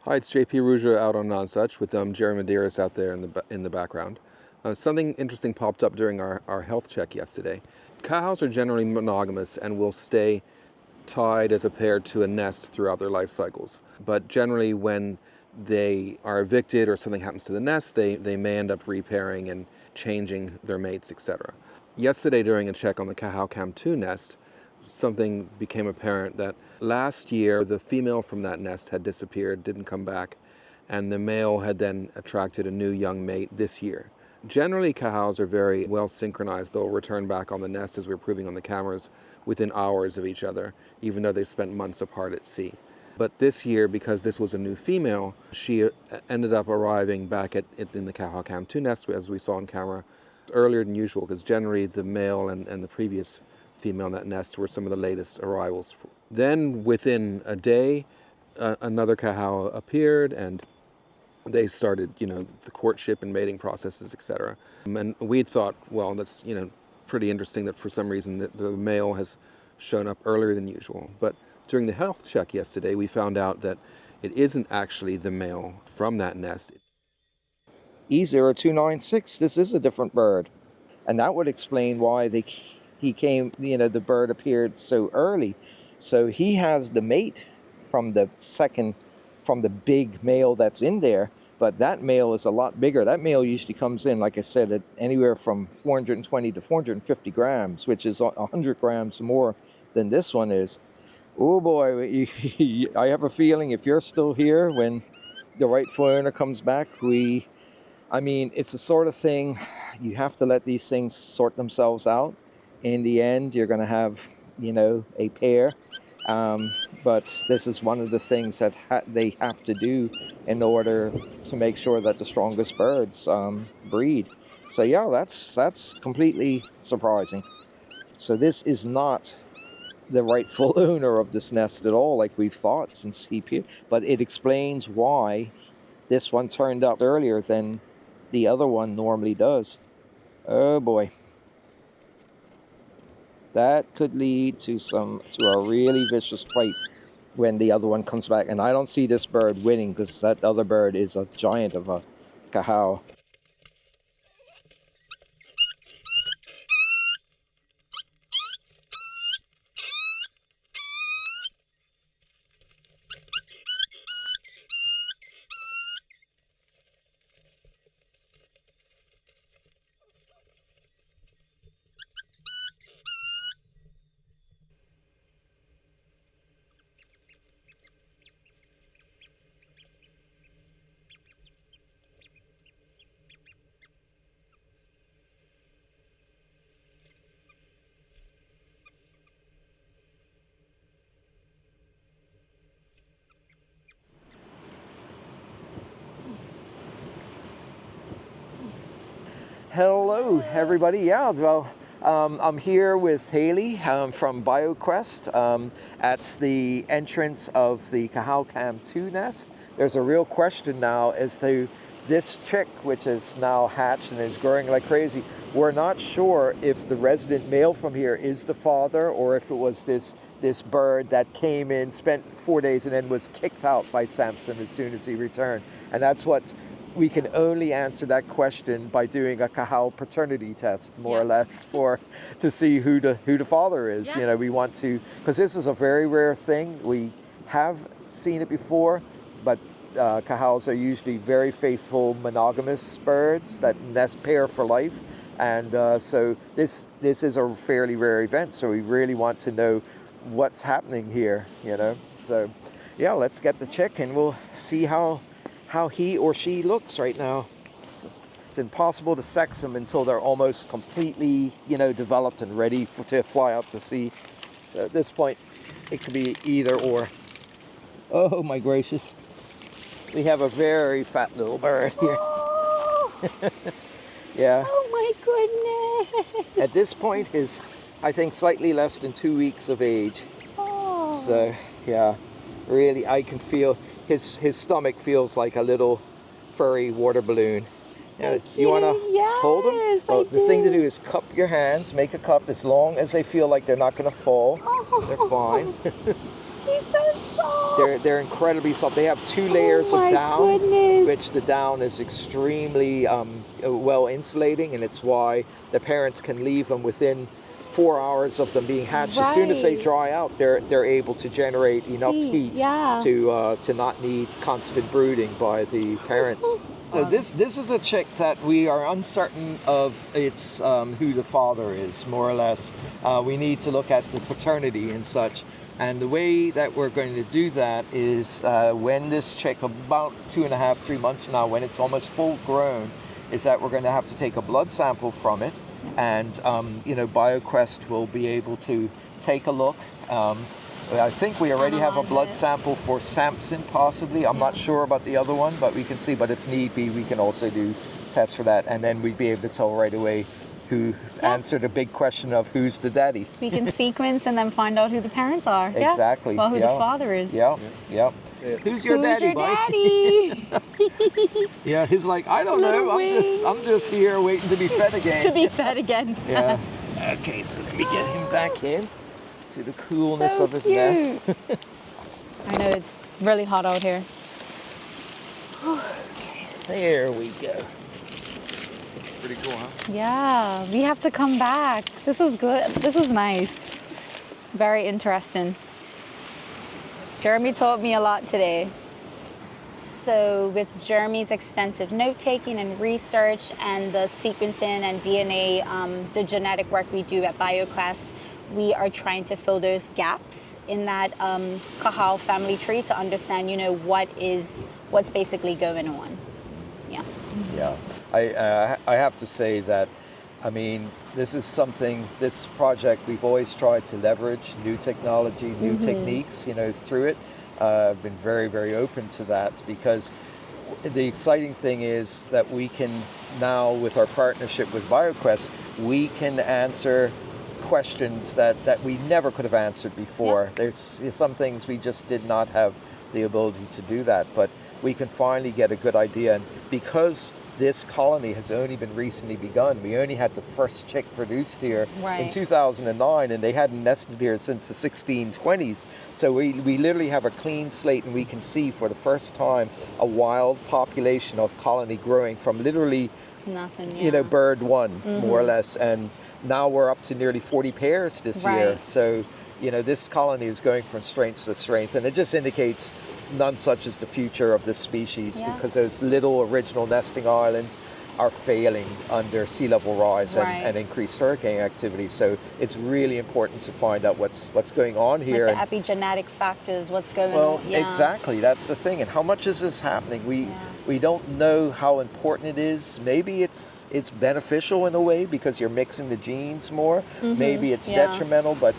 Hi, it's JP Rouge out on Nonsuch with Jerry Medeiros out there in the background. Something interesting popped up during our health check yesterday. Cows are generally monogamous and will stay tied as a pair to a nest throughout their life cycles. But generally when they are evicted or something happens to the nest, they may end up repairing and changing their mates, etc. Yesterday during a check on the Cahao-Cam2 nest, something became apparent that last year the female from that nest had disappeared, didn't come back, and the male had then attracted a new young mate this year. Generally, Cahows are very well synchronized. They'll return back on the nest, as we're proving on the cameras, within hours of each other, even though they've spent months apart at sea. But this year, because this was a new female, she ended up arriving back in the Cahao-Cam2 nest, as we saw on camera, earlier than usual, because generally the male and the previous female in that nest were some of the latest arrivals. Then within a day, another Cahao appeared, and they started, the courtship and mating processes, etc. And we'd thought, well, that's, pretty interesting that for some reason the male has shown up earlier than usual. But during the health check yesterday, we found out that it isn't actually the male from that nest. E0296, this is a different bird. And that would explain why he came, the bird appeared so early. So he has the mate from the big male that's in there, but that male is a lot bigger. That male usually comes in, like I said, at anywhere from 420 to 450 grams, which is 100 grams more than this one is. Oh boy, I have a feeling if you're still here when the rightful owner comes back, it's the sort of thing, you have to let these things sort themselves out. In the end, you're going to have, a pair. But this is one of the things that they have to do in order to make sure that the strongest birds breed. So yeah, that's completely surprising. So this is not the rightful owner of this nest at all, like we've thought since he appeared. But it explains why this one turned up earlier than the other one normally does. Oh boy. That could lead to a really vicious fight when the other one comes back. And I don't see this bird winning because that other bird is a giant of a Cahao. Hello, everybody. Yeah, well, I'm here with Haley from BioQuest at the entrance of the Cahao-Cam2 nest. There's a real question now as to this chick, which is now hatched and is growing like crazy. We're not sure if the resident male from here is the father or if it was this bird that came in, spent 4 days, and then was kicked out by Samson as soon as he returned. And that's what we can only answer that question by doing a Cahao paternity test, more or less, to see who the father is. Yeah. We want to, because this is a very rare thing. We have seen it before, but Cahows are usually very faithful monogamous birds that nest pair for life, and so this is a fairly rare event. So we really want to know what's happening here. So yeah, let's get the chick and we'll see how he or she looks right now. It's impossible to sex them until they're almost completely, developed and ready to fly out to sea. So at this point, it could be either or. Oh my gracious. We have a very fat little bird here. Oh. Yeah. Oh my goodness. At this point, is I think slightly less than 2 weeks of age. Oh. So yeah, really I can feel his stomach feels like a little furry water balloon. So you want to hold him? Well, the thing to do is cup your hands, make a cup as long as they feel like they're not going to fall. Oh. They're fine. He's so soft. They're incredibly soft. They have 2 layers Oh of my down, goodness. which the down is extremely well insulating, and it's why the parents can leave them within 4 hours of them being hatched. As soon as they Right. dry out, they're able to generate enough heat Yeah. to not need constant brooding by the parents. So this is the chick that we are uncertain of its who the father is, more or less. We need to look at the paternity and such. And the way that we're going to do that is when this chick, about 2.5, 3 months from now, when it's almost full grown, is that we're going to have to take a blood sample from it, and BioQuest will be able to take a look. I think we already have a Analyze blood it. sample for Samson, possibly. I'm not sure about the other one, but we can see. But if need be, we can also do tests for that, and then we'd be able to tell right away who answered a big question of who's the daddy. We can sequence and then find out who the parents are. Yeah. Exactly. Well, who yeah. the father is. Yeah. Yeah. Who's your Who's daddy, your boy? daddy? Yeah, he's like, I don't Little know. I'm just here waiting to be fed again. To be fed again. Yeah. Okay, so let me get him back in to the coolness So of his cute. nest. I know it's really hot out here. There we go. Pretty cool, huh? Yeah, we have to come back. This was good. This was nice. Very interesting. Jeremy taught me a lot today. So with Jeremy's extensive note-taking and research and the sequencing and DNA, the genetic work we do at BioQuest, we are trying to fill those gaps in that Cajal family tree to understand, what's basically going on. Yeah. Yeah, I have to say that, I mean, this project, we've always tried to leverage new technology, new techniques, through it. I've been very, very open to that, because the exciting thing is that we can now, with our partnership with BioQuest, we can answer questions that we never could have answered before. Yeah. There's some things we just did not have the ability to do that, but we can finally get a good idea. And because this colony has only been recently begun, we only had the first chick produced here in Right. 2009, and they hadn't nested here since the 1620s. So we literally have a clean slate, and we can see for the first time a wild population of colony growing from literally, Nothing. bird one, more or less. And now we're up to nearly 40 pairs this year. Right. So, this colony is going from strength to strength, and it just indicates none such is the future of this species, Yeah. because those little original nesting islands are failing under sea level rise Right. and increased hurricane activity. So it's really important to find out what's going on here. Like the epigenetic factors, what's going Well, on. Yeah. exactly. That's the thing. And how much is this happening? We don't know how important it is. Maybe it's beneficial in a way because you're mixing the genes more. Maybe it's Yeah. detrimental, but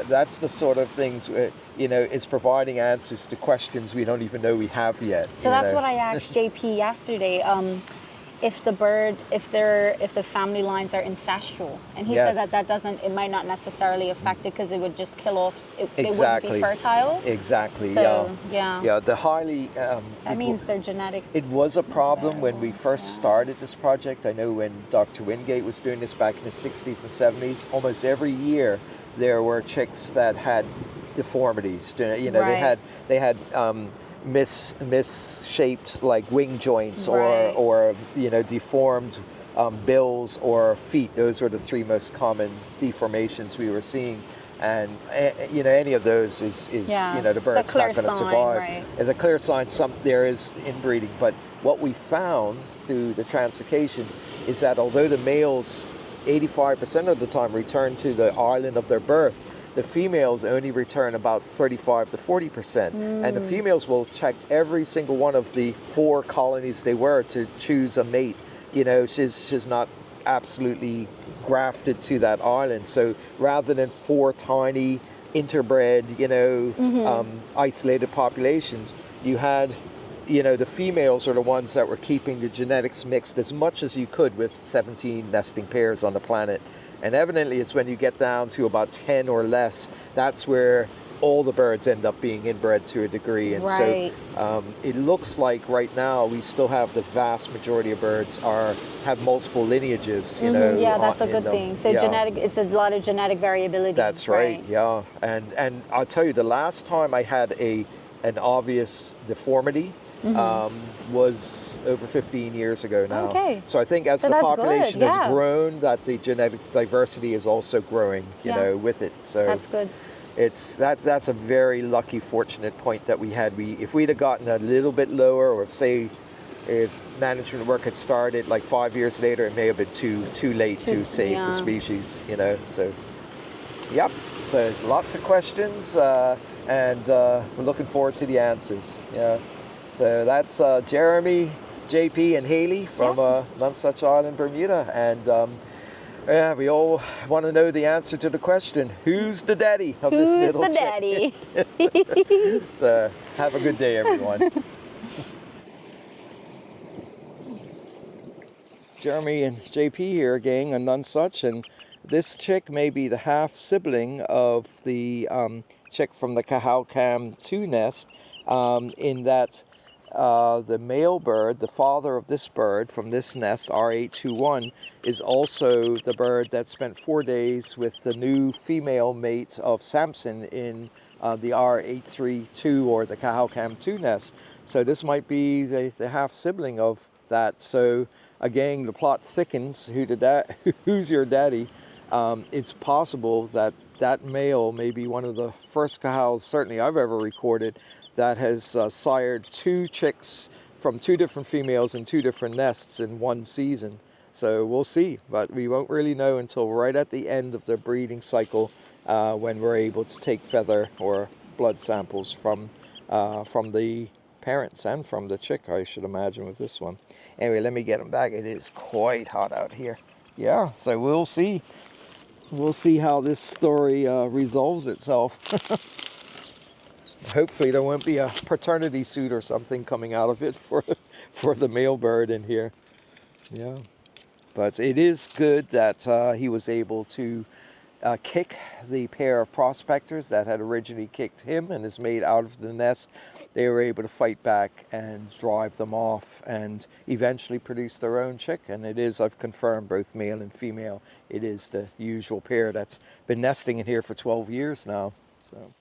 that's the sort of things, it's providing answers to questions we don't even know we have yet. So that's what I asked JP yesterday. If the family lines are ancestral, and he Yes. said that it might not necessarily affect it because it would just kill off. They wouldn't Exactly. be fertile. Exactly. So yeah. yeah, The highly. that means they're genetic. It was a problem when we first Yeah. started this project. I know when Dr. Wingate was doing this back in the 60s and 70s, almost every year there were chicks that had deformities. Right. They had misshaped like wing joints Right. or deformed bills or feet. Those were the 3 most common deformations we were seeing. And any of those is Yeah. the It's a bird's clear not going to sign, survive. right. As a clear sign, there is inbreeding. But what we found through the translocation is that although the males 85% of the time return to the island of their birth, the females only return about 35 to 40%. And the females will check every single one of the 4 colonies they were to choose a mate. She's not absolutely grafted to that island. So rather than 4 tiny interbred, isolated populations, you had, the females were the ones that were keeping the genetics mixed as much as you could with 17 nesting pairs on the planet. And evidently it's when you get down to about 10 or less, that's where all the birds end up being inbred to a degree. And Right. so it looks like right now we still have the vast majority of birds have multiple lineages, Yeah, that's a in good them. thing. So Yeah. it's a lot of genetic variability. That's right. Yeah. And I'll tell you, the last time I had a an obvious deformity was over 15 years ago now. Okay. So I think as So the that's population good, has yeah. grown, that the genetic diversity is also growing, you Yeah. know, with it. So That's good. that's a very lucky, fortunate point that we had. If we'd have gotten a little bit lower, or if management work had started like 5 years later, it may have been too late to save the species, you know. So, yep. So there's lots of questions, and we're looking forward to the answers. Yeah. So that's Jeremy, JP, and Haley from Nonsuch Island, Bermuda, and yeah, we all want to know the answer to the question: who's the daddy of this little Who's the chick? daddy? So have a good day, everyone. Jeremy and JP here, gang, on Nonsuch, and this chick may be the half sibling of the chick from the Cahal-Cam 2 nest, in that the male bird, the father of this bird from this nest, R821, is also the bird that spent 4 days with the new female mate of Samson in the R832 or the Cahal-Cam 2 nest. So this might be the half sibling of that. So again, the plot thickens. Who's your daddy? It's possible that that male may be one of the first Cahals, certainly I've ever recorded, that has sired 2 chicks from 2 different females in 2 different nests in one season. So we'll see, but we won't really know until right at the end of the breeding cycle, when we're able to take feather or blood samples from the parents and from the chick, I should imagine, with this one. Anyway, let me get them back. It is quite hot out here. Yeah, so we'll see. We'll see how this story resolves itself. Hopefully there won't be a paternity suit or something coming out of it for the male bird in here. Yeah, but it is good that he was able to kick the pair of prospectors that had originally kicked him and his mate out of the nest. They were able to fight back and drive them off and eventually produce their own chick. And it is, I've confirmed, both male and female. It is the usual pair that's been nesting in here for 12 years now. So.